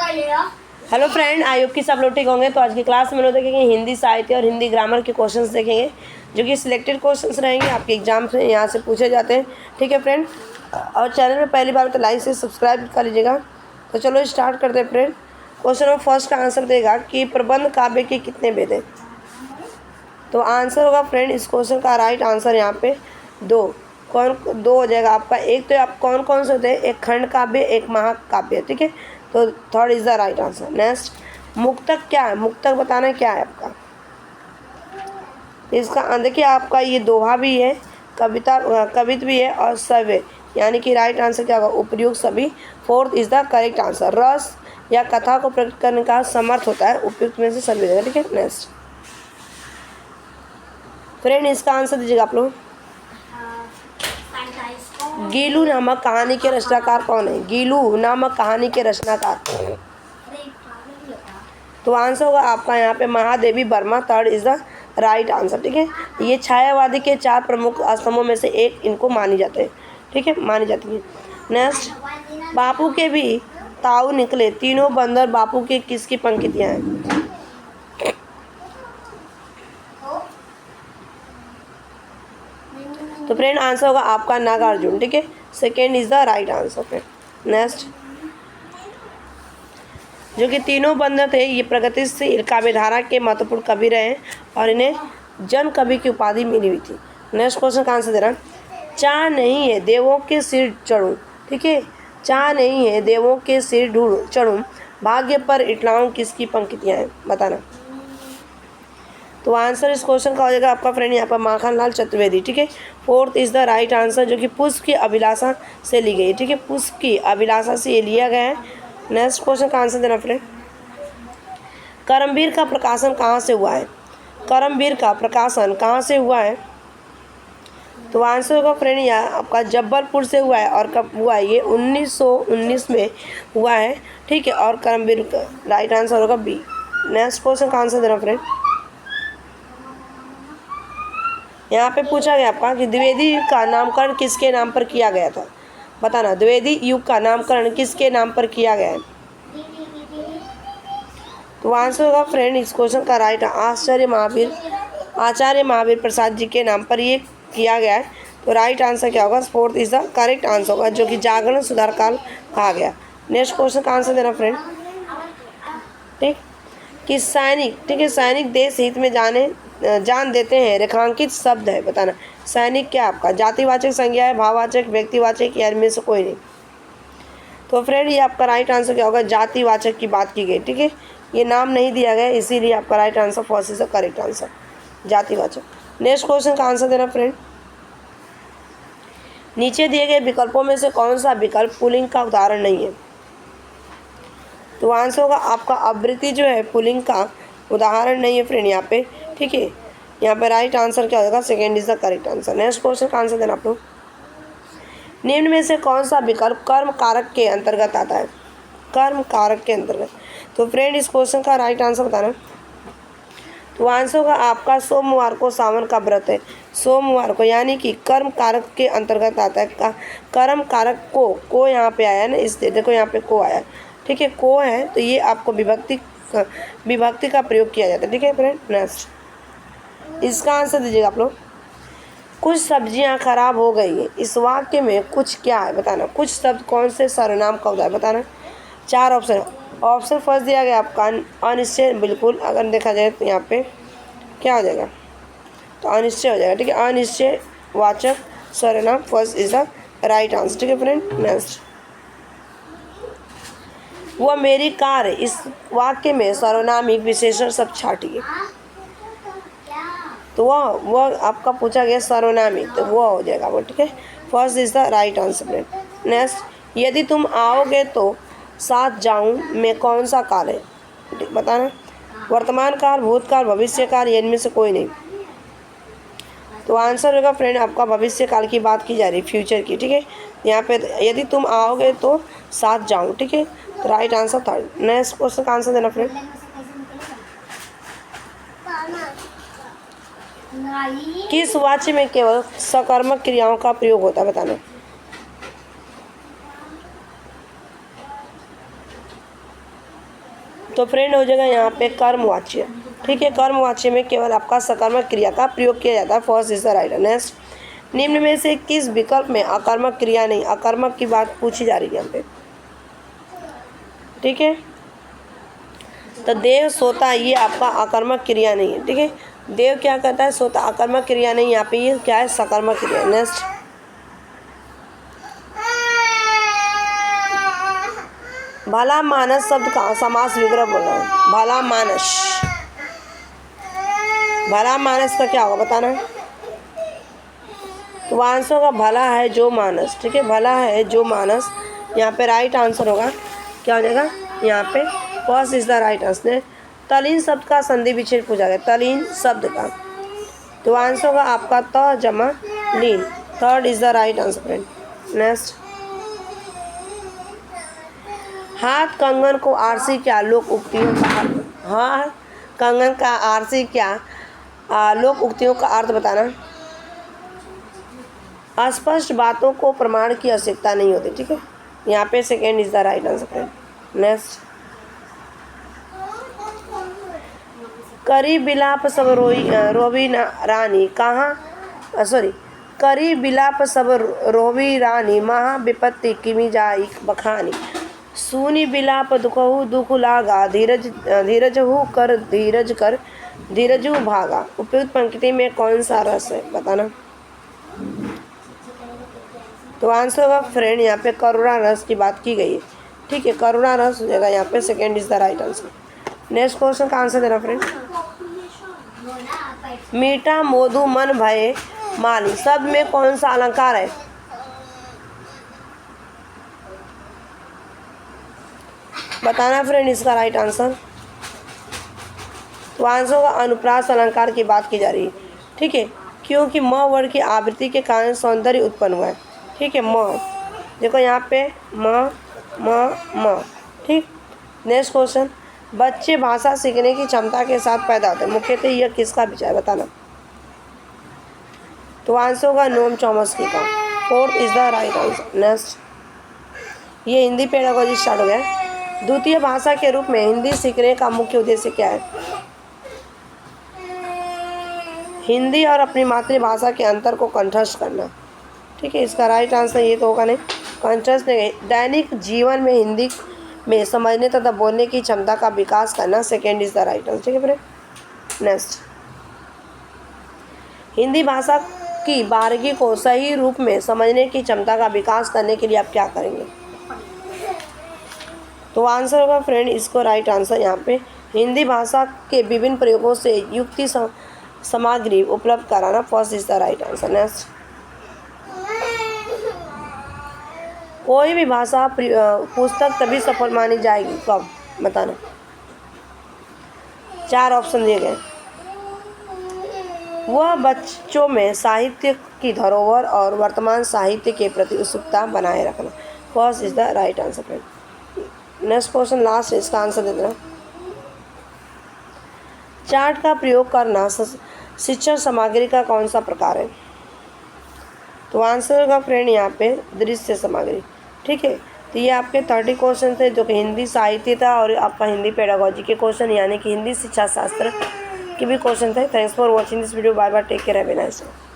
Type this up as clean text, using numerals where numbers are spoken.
Hello friend, I hope कि सब लोग ठीक होंगे। तो आज की क्लास में लोग देखेंगे हिंदी साहित्य और हिंदी ग्रामर के क्वेश्चंस देखेंगे, जो कि सिलेक्टेड क्वेश्चंस रहेंगे, आपके एग्जाम से यहाँ से पूछे जाते हैं। ठीक है फ्रेंड, और चैनल में पहली बार तो लाइक से सब्सक्राइब कर लीजिएगा। तो चलो स्टार्ट करते हैं फ्रेंड। क्वेश्चन नंबर फर्स्ट का आंसर देगा कि प्रबंध काव्य के कितने भेद हैं। तो आंसर होगा फ्रेंड, इस क्वेश्चन का राइट आंसर यहाँ पे दो हो जाएगा आपका। एक तो आप कौन कौन से होते हैं, एक खंड काव्य, एक महाकाव्य। ठीक है, तो third is the right answer. Next, मुक्तक क्या है? मुक्तक बताना क्या है आपका। इसका देखिए, आपका ये दोहा भी है, कवित्व भी है और सव्य, यानी कि राइट आंसर क्या होगा, उपयुक्त सभी। Fourth is the correct answer. रस या कथा को प्रकट करने का समर्थ होता है, उपयुक्त में से सभी देगा। ठीक है, नेक्स्ट फ्रेंड, इसका आंसर दीजिएगा आप लोग। गीलू नामक कहानी के रचनाकार कौन है? गीलू नामक कहानी के रचनाकार, तो आंसर होगा आपका यहाँ पे Mahadevi Verma. Third is the right answer. ठीक है, ये छायावादी के चार प्रमुख स्तंभों में से एक इनको मानी जाते हैं। ठीक है, मानी जाती है। नेक्स्ट, बापू के भी ताऊ निकले, तीनों बंदर बापू के किसकी पंक्तियाँ हैं? तो फ्रेंड आंसर होगा आपका नागार्जुन। ठीक है, second is the right answer friend. Next, जो कि तीनों बंदर थे, ये प्रगतिशील काव्यधारा के महत्वपूर्ण कवि रहे और इन्हें जन कवि की उपाधि मिली हुई थी। नेक्स्ट क्वेश्चन का आंसर देना, चाह नहीं है देवों के सिर चढ़ूं। ठीक है, चाह नहीं है देवों के सिर चढ़ूं, भाग्य पर इटलाऊं किसकी पंक्तियां हैं, बताना। तो आंसर इस क्वेश्चन का हो जाएगा आपका फ्रेंड यहाँ पर माखनलाल चतुर्वेदी। ठीक है, fourth is the right answer, जो कि पुष्प की अभिलाषा से ली गई है। ठीक है, पुष्प की अभिलाषा से ये लिया गया है। नेक्स्ट क्वेश्चन का आंसर देना फ्रेंड, करमवीर का प्रकाशन कहाँ से हुआ है? करमवीर का प्रकाशन कहाँ से हुआ है? तो आंसर होगा फ्रेंड यहाँ आपका जबलपुर से हुआ है। और कब हुआ है? ये 1919 में हुआ है। ठीक है, और करमवीर का राइट आंसर होगा बी। नेक्स्ट क्वेश्चन का आंसर देना फ्रेंड, यहाँ पे पूछा गया आपका कि द्विवेदी युग का नामकरण किसके नाम पर किया गया था, बताना। द्विवेदी युग का नामकरण किसके नाम पर किया गया है? तो आंसर होगा फ्रेंड इस क्वेश्चन का राइट आचार्य महावीर प्रसाद जी के नाम पर ये किया गया है। तो राइट आंसर क्या होगा? Fourth is the correct answer होगा, जो कि जागरण सुधार काल कहा गया। नेक्स्ट क्वेश्चन का आंसर देना फ्रेंड, ठीक कि सैनिक, ठीक है, सैनिक देश हित में जान देते हैं रेखांकित शब्द है, बताना। सैनिक क्या आपका जातिवाचक संज्ञा है, भाववाचक, व्यक्तिवाचक, या इनमें से कोई नहीं? तो फ्रेंड ये आपका राइट आंसर क्या होगा? जातिवाचक की बात की गई। ठीक है, ये नाम नहीं दिया गया, इसीलिए आपका right answer first is the correct answer, जातिवाचक। नेक्स्ट क्वेश्चन का आंसर देना फ्रेंड, नीचे दिए गए विकल्पों में से कौन सा विकल्प पुल्लिंग का उदाहरण नहीं है? तो आंसर होगा आपका आवृत्ति जो है पुल्लिंग का उदाहरण नहीं है फ्रेंड यहाँ पे। ठीक है, यहाँ पे राइट आंसर क्या होगा? Second is the correct answer. Next question का आंसर देना आप लोग, निम्न में से कौन सा विकल्प कर्म कारक के अंतर्गत आता है? कर्म कारक के अंतर्गत, तो फ्रेंड इस क्वेश्चन का राइट आंसर बताना। तो आंसर होगा आपका सोमवार को सावन का व्रत है, सोमवार को, यानी कि कर्म कारक के अंतर्गत आता है। कर्म कारक को यहाँ पे आया ना, इस देखो यहाँ पे को आया। ठीक है, को है तो ये आपको विभक्ति का प्रयोग किया जाता है। ठीक है फ्रेंड, नेक्स्ट इसका आंसर दीजिएगा आप लोग। कुछ सब्जियां खराब हो गई है, इस वाक्य में कुछ क्या है, बताना। कुछ शब्द कौन से सर्वनाम का होता है, बताना। चार ऑप्शन है। ऑप्शन फर्स्ट दिया गया आपका अनिश्चय, बिल्कुल अगर देखा जाए तो यहाँ पे क्या हो जाएगा? तो अनिश्चय हो जाएगा। ठीक है, अनिश्चय वाचक सर्वनाम first is the right answer. ठीक है फ्रेंड, नेक्स्ट, वह मेरी कार है, इस वाक्य में सर्वनामिक विशेषण शब्द छाटिए। तो वह आपका पूछा गया सर्वनामिक, तो वह हो जाएगा वो। ठीक है, first is the right answer friend. Next, यदि तुम आओगे तो साथ जाऊं में कौन सा काल है, बताना। वर्तमान काल, भूतकाल, भविष्य काल, या इनमें से कोई नहीं? तो आंसर होगा फ्रेंड आपका भविष्य काल की बात की जा रही, फ्यूचर की। ठीक है, यहाँ पे यदि तुम आओगे तो साथ जाऊं। ठीक है, तो right answer third. Next question का आंसर देना फ्रेंड, किस वाक्य में केवल सकर्मक क्रियाओं का प्रयोग होता है, बताना। तो फ्रेंड हो जाएगा यहाँ पे कर्मवाच्य। ठीक है, कर्मवाच्य में केवल आपका सकर्मक क्रिया का प्रयोग किया जाता है। First is the right. Next, निम्न में से किस विकल्प में अकर्मक क्रिया नहीं, अकर्मक की बात पूछी जा रही है यहाँ पे। ठीक है, तो देव सोता ये आपका अकर्मक क्रिया नहीं है। ठीक है, देव क्या करता है, सोता, अकर्मक क्रिया नहीं, यहाँ पे ये क्या है, सकर्मक क्रिया। नेक्स्ट, भला मानस शब्द का समास विग्रह बोलना है। भला मानस, भला मानस का क्या होगा बताना। तो आंसर होगा भला है जो मानस। ठीक है, भला है जो मानस, यहाँ पे राइट आंसर होगा, क्या हो जाएगा यहाँ पे, first is the right answer. तलीन शब्द का संधि विच्छेद पूछा गया, तलीन शब्द का, तो आंसर होगा आपका त जमा लीन। Third is the right answer friend. Next, हाथ कंगन को आरसी क्या लोक उक्तियों का, हाँ कंगन का आरसी क्या लोक उक्तियों का अर्थ बताना। अस्पष्ट बातों को प्रमाण की आवश्यकता नहीं होती। ठीक है, यहाँ पे second is the right answer friend. Next, करी बिलाप सब रोवी रानी कहाँ, सॉरी, करी बिलाप सब रोवी रानी महा विपत्ति किमी जाई बखानी। सुनी बिलाप दुखहु दुख लागा, धीरजहु कर धीरजहु भागा। उपयुक्त पंक्ति में कौन सा रस है बताना। तो आंसर होगा फ्रेंड यहाँ पे करुणा रस की बात की गई है। ठीक है, करुणा रस हो जाएगा यहाँ पे, second is the right answer. Next question का आंसर देना फ्रेंड। मीठा मोदू मन भय माली शब्द में कौन सा अलंकार है बताना फ्रेंड, इसका राइट आंसर। तो आंसर होगा अनुप्रास अलंकार की बात की जा रही है। ठीक है, क्योंकि म वर्ड की आवृत्ति के कारण सौंदर्य उत्पन्न हुआ है। ठीक है, म देखो यहाँ पे म म। ठीक, नेक्स्ट क्वेश्चन, बच्चे भाषा सीखने की क्षमता के साथ पैदा होते हैं, मुख्यतः यह किसका विचार बताना। तो आंसर होगा नोम चॉम्स्की का। Fourth is the right answer. Next, ये हिंदी पेडागोजी स्टार्ट हो गया। द्वितीय भाषा के रूप में हिंदी सीखने का मुख्य उद्देश्य क्या है। हिंदी और अपनी मातृभाषा के अंतर को कंठस्थ करना। ठीक है, इसका राइट आंसर ये तो होगा नहीं, कंठस्थ नहीं, दैनिक जीवन में हिंदी में समझने तथा बोलने की क्षमता का विकास करना। Second is the right answer. ठीक है फ्रेंड। नेक्स्ट, हिंदी भाषा की बारीकी को सही रूप में समझने की क्षमता का विकास करने के लिए आप क्या करेंगे। तो आंसर होगा फ्रेंड, इसको राइट आंसर यहाँ पे हिंदी भाषा के विभिन्न प्रयोगों से युक्ति सामग्री उपलब्ध कराना। First is the right answer. Next, कोई भी भाषा पुस्तक तभी सफल मानी जाएगी कब बताना। चार ऑप्शन दिए गए। वह बच्चों में साहित्य की धरोहर और वर्तमान साहित्य के प्रति उत्सुकता बनाए रखना। First is the right answer friend. Next question last, इसका आंसर दे देना। चार्ट का प्रयोग करना शिक्षण सामग्री का कौन सा प्रकार है। तो आंसर होगा फ्रेंड यहाँ पे दृश्य सामग्री। ठीक है, तो ये आपके 30 क्वेश्चन थे जो कि हिंदी साहित्य था और आपका हिंदी पेडागोजी के क्वेश्चन यानी कि हिंदी शिक्षा शास्त्र के भी क्वेश्चन थे। Thanks for watching this video. Bye bye, take care, have a nice day.